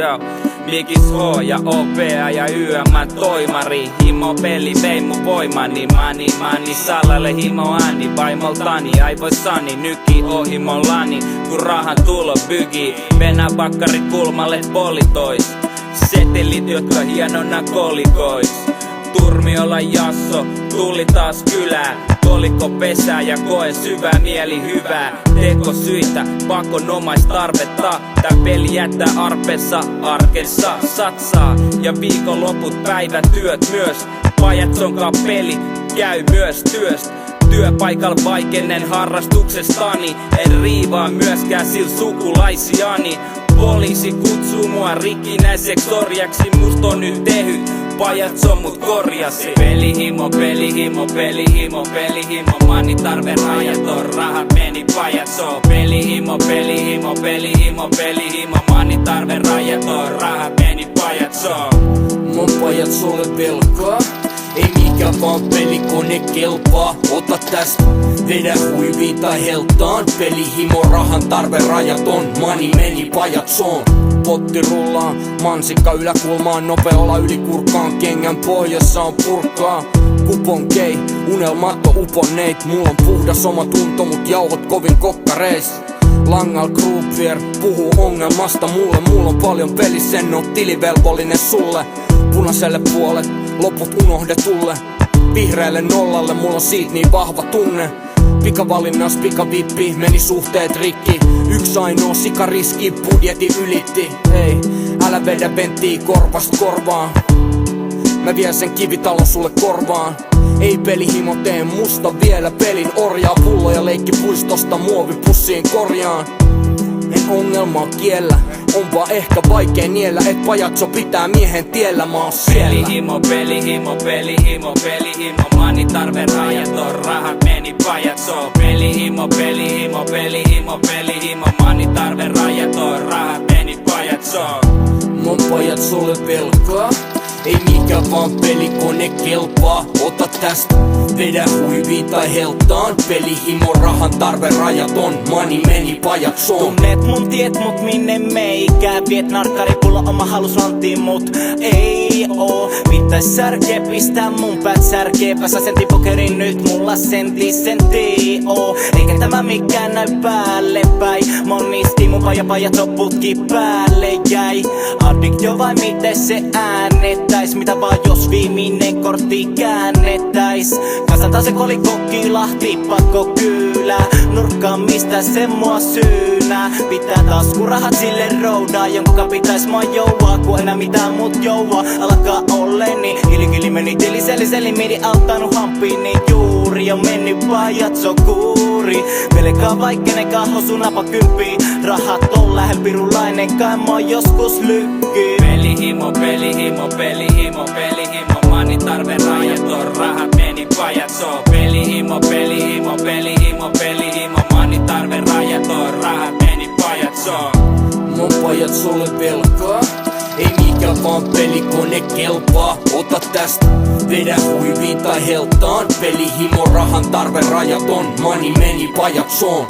Yo, Mikis H ja OPA ja YM toimari. Himo peli vei mun voimani. Mani salalle himo ääni. Vaimoltani aivoissani nyki ohimollani. Kun rahan tulo bygi. Venä bakkarit kulmalle politois. Setelit jotka hienona kolikois. Turmiolla jasso, tuli taas kylää. Kolikko pesää ja koen syvää mieli hyvää. Teko syitä, pakonomaistarvetta. Tää peli jättää arpessa, arkessa satsaa. Ja viikonloput päivätyöt myös. Pajatsonkaan peli käy myös työstä. Työpaikalla vaikennen harrastuksestani. En riivaa myöskään sil sukulaisiani. Poliisi kutsuu mua rikkinäiseksi orjaksi. Must on nyt tehy, pajatso mut korjasi. Pelihimo, pelihimo, pelihimo, pelihimo. Mani tarve rajaton, rahat meni pajatso. Pelihimo, pelihimo, pelihimo, pelihimo. Mani tarve rajaton, rahat meni pajatso. Mun pojat sulle velkaa. Ei mikä vaan pelikone kelpaa. Ota tästä, vedä huiviin tai heltaan. Pelihimo, rahan tarve rajaton. Mani meni pajatsoon. Potti rullaa, mansikka yläkulmaan. Nopealla ylikurkkaan, kengän pohjassa on purkkaa. Kupon kei, unelmat on uponneet. Mulla on puhdas oma tunto, mut jauhot kovin kokkareis. Langal Kruger puhuu ongelmasta mulle. Mulla on paljon pelissä, en oo tilivelvollinen sulle. Punaiselle puolet, loput unohdetulle. Vihreälle nollalle, mulla on siitä niin vahva tunne. Pikavalinnas pikavippi, meni suhteet rikki. Yksi ainoa sikariski, budjetti ylitti. Hei, älä vedä venttiä korvast korvaan. Mä vien sen kivitalon sulle korvaan. Ei pelihimo tee musta vielä pelin orjaa. Pulloja leikki puistosta muovipussiin korjaan. En ongelmaa kiellä, on vaan ehkä vaikea niellä. Et pajatso pitää miehen tiellä, mä oon siellä. Pelihimo, pelihimo, pelihimo, pelihimo. Mani tarve rajaton, rahat meni pajatso. Pelihimo, pelihimo, pelihimo, pelihimo. Mani tarve rajaton, rahat meni pajatso. Mun pojat sulle velkaa. Ei mikä vaan pelikone kelpaa. Ota tästä, vedä huiviin tai heltaan. Pelihimo, rahan tarve rajaton. Mani meni pajatsoon. Tunnet mun tiet mut minne meikä. Viet narkkaripulla oma halus lanttiin mut ei oo. Pitäis särkeä pistää mun päät särkeä. Pääsä sentti pokerin nyt mulla sentti oo. Eikä tämä mikään näy päälle päin. Monisti mun pajatso putki päälle jäi. Addiktio vai miten se äänettäis? Mitä vaan jos viimeinen kortti käännettäis? Kasataan se kolikko kilahti pakko kyylää. Nurkkaan mistä se mua syynää. Pitää taskurahat sille roudaa. Jonka pitäis mua jouaa. Kun enää mitään mut jouaa. Alkaa olleni Hilikili meni tiliseli midi auttanut hamppiini juuri. On mennyt pajatso kuuri. Pelkää vaikkene kahosu napa kympii. Rahat on lähel pirulainen kai mua joskus lykkii. Pelihimo, pelihimo, pelihimo, pelihimo. Mani tarve rajaton, rahat meni pajatso. Pelihimo, pelihimo, pelihimo, pelihimo. Mani tarve rajaton, rahat meni pajatso. Mun pojat sulle velkaa. Ei mikä vaan pelikone kelpaa. Ota tästä, vedä huiviin tai heltaan. Pelihimo, rahan tarve rajaton. Mani meni pajatsoon.